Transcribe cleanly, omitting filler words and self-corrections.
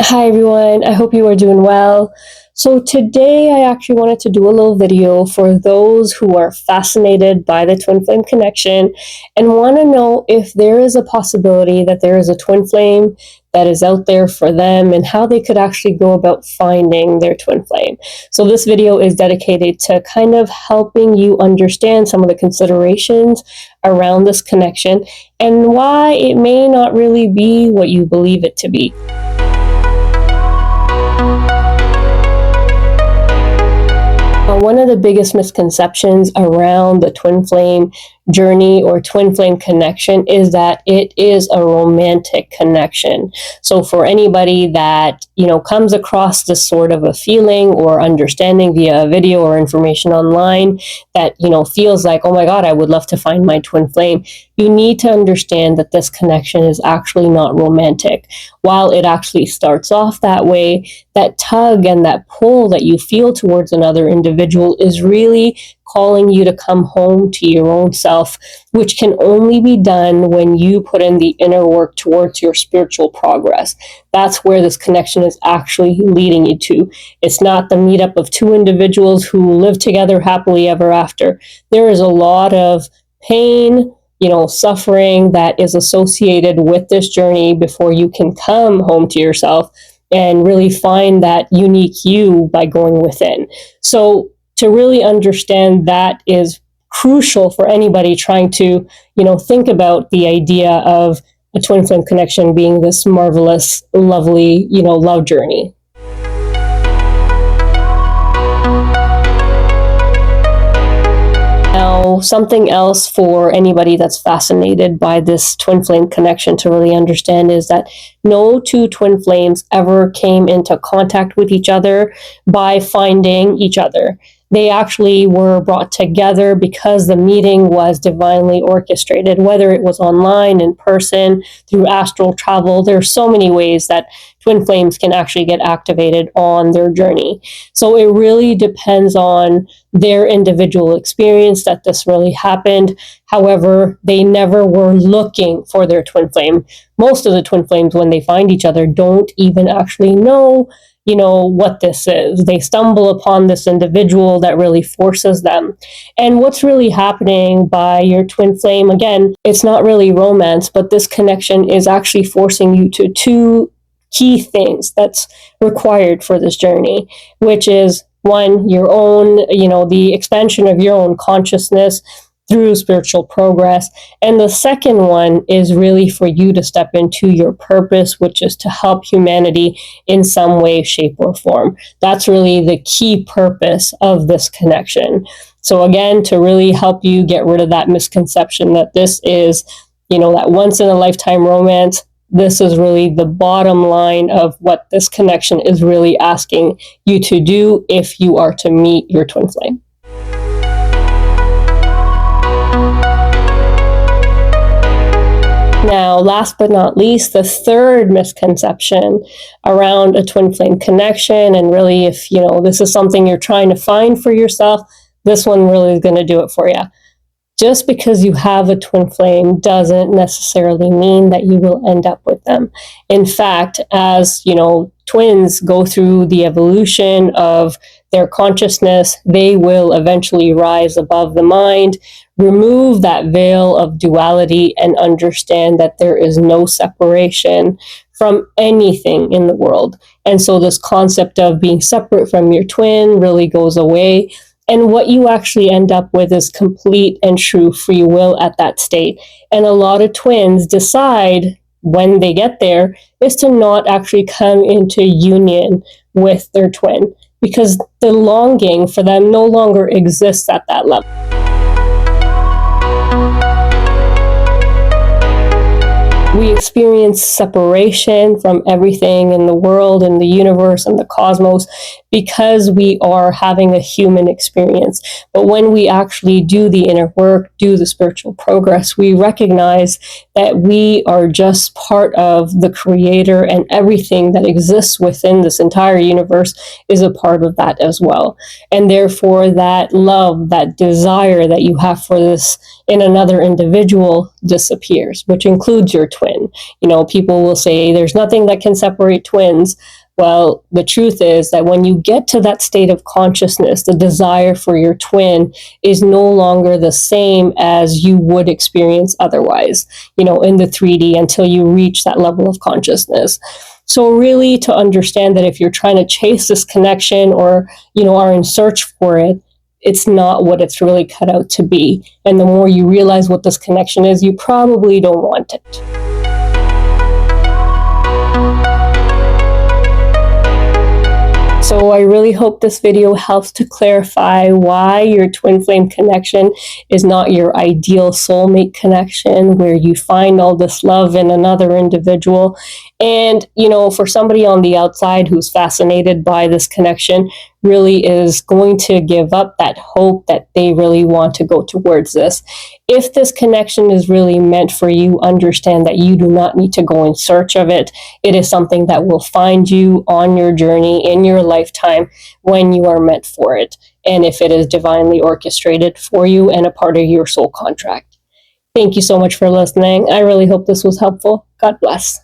Hi everyone, I hope you are doing well. So today I actually wanted to do a little video for those who are fascinated by the twin flame connection and want to know if there is a possibility that there is a twin flame that is out there for them and how they could actually go about finding their twin flame. So this video is dedicated to kind of helping you understand some of the considerations around this connection and why it may not really be what you believe it to be. One of the biggest misconceptions around the twin flame journey or twin flame connection is that it is a romantic connection. So for anybody that, comes across this sort of a feeling or understanding via video or information online that, feels like, oh my God, I would love to find my twin flame, you need to understand that this connection is actually not romantic. While it actually starts off that way, that tug and that pull that you feel towards another individual is really calling you to come home to your own self, which can only be done when you put in the inner work towards your spiritual progress. That's where this connection is actually leading you to. It's not the meetup of two individuals who live together happily ever after. There is a lot of pain, suffering that is associated with this journey before you can come home to yourself and really find that unique you by going within. So to really understand that is crucial for anybody trying to, think about the idea of a twin flame connection being this marvelous, lovely, love journey. Now, something else for anybody that's fascinated by this twin flame connection to really understand is that no two twin flames ever came into contact with each other by finding each other. They actually were brought together because the meeting was divinely orchestrated, whether it was online, in person, through astral travel. There are so many ways that twin flames can actually get activated on their journey. So it really depends on their individual experience that this really happened. However, they never were looking for their twin flame. Most of the twin flames, when they find each other, don't even actually know what this is. They stumble upon this individual that really forces them. And what's really happening by your twin flame, again, it's not really romance, but this connection is actually forcing you to two key things that's required for this journey, which is one, your own, the expansion of your own consciousness through spiritual progress. And the second one is really for you to step into your purpose, which is to help humanity in some way, shape, or form. That's really the key purpose of this connection. So again, to really help you get rid of that misconception that this is, that once in a lifetime romance, this is really the bottom line of what this connection is really asking you to do if you are to meet your twin flame. Now, last but not least, the third misconception around a twin flame connection, and really if, this is something you're trying to find for yourself, this one really is going to do it for you. Just because you have a twin flame doesn't necessarily mean that you will end up with them. In fact, as, twins go through the evolution of their consciousness, they will eventually rise above the mind, remove that veil of duality, and understand that there is no separation from anything in the world. And so this concept of being separate from your twin really goes away. And what you actually end up with is complete and true free will at that state. And a lot of twins decide when they get there is to not actually come into union with their twin because the longing for them no longer exists at that level. We experience separation from everything in the world and the universe and the cosmos because we are having a human experience. But when we actually do the inner work, do the spiritual progress, we recognize that we are just part of the Creator, and everything that exists within this entire universe is a part of that as well. And therefore, that love, that desire that you have for this in another individual disappears, which includes your twin. twin. People will say there's nothing that can separate twins. Well, the truth is that when you get to that state of consciousness, the desire for your twin is no longer the same as you would experience otherwise, in the 3D until you reach that level of consciousness. So really, to understand that if you're trying to chase this connection or, are in search for it, it's not what it's really cut out to be. And the more you realize what this connection is, you probably don't want it. So I really hope this video helps to clarify why your twin flame connection is not your ideal soulmate connection where you find all this love in another individual. And, for somebody on the outside who's fascinated by this connection, really is going to give up that hope that they really want to go towards this. If this connection is really meant for you, understand that you do not need to go in search of it. It is something that will find you on your journey in your lifetime when you are meant for it, and if it is divinely orchestrated for you and a part of your soul contract. Thank you so much for listening. I really hope this was helpful. God bless.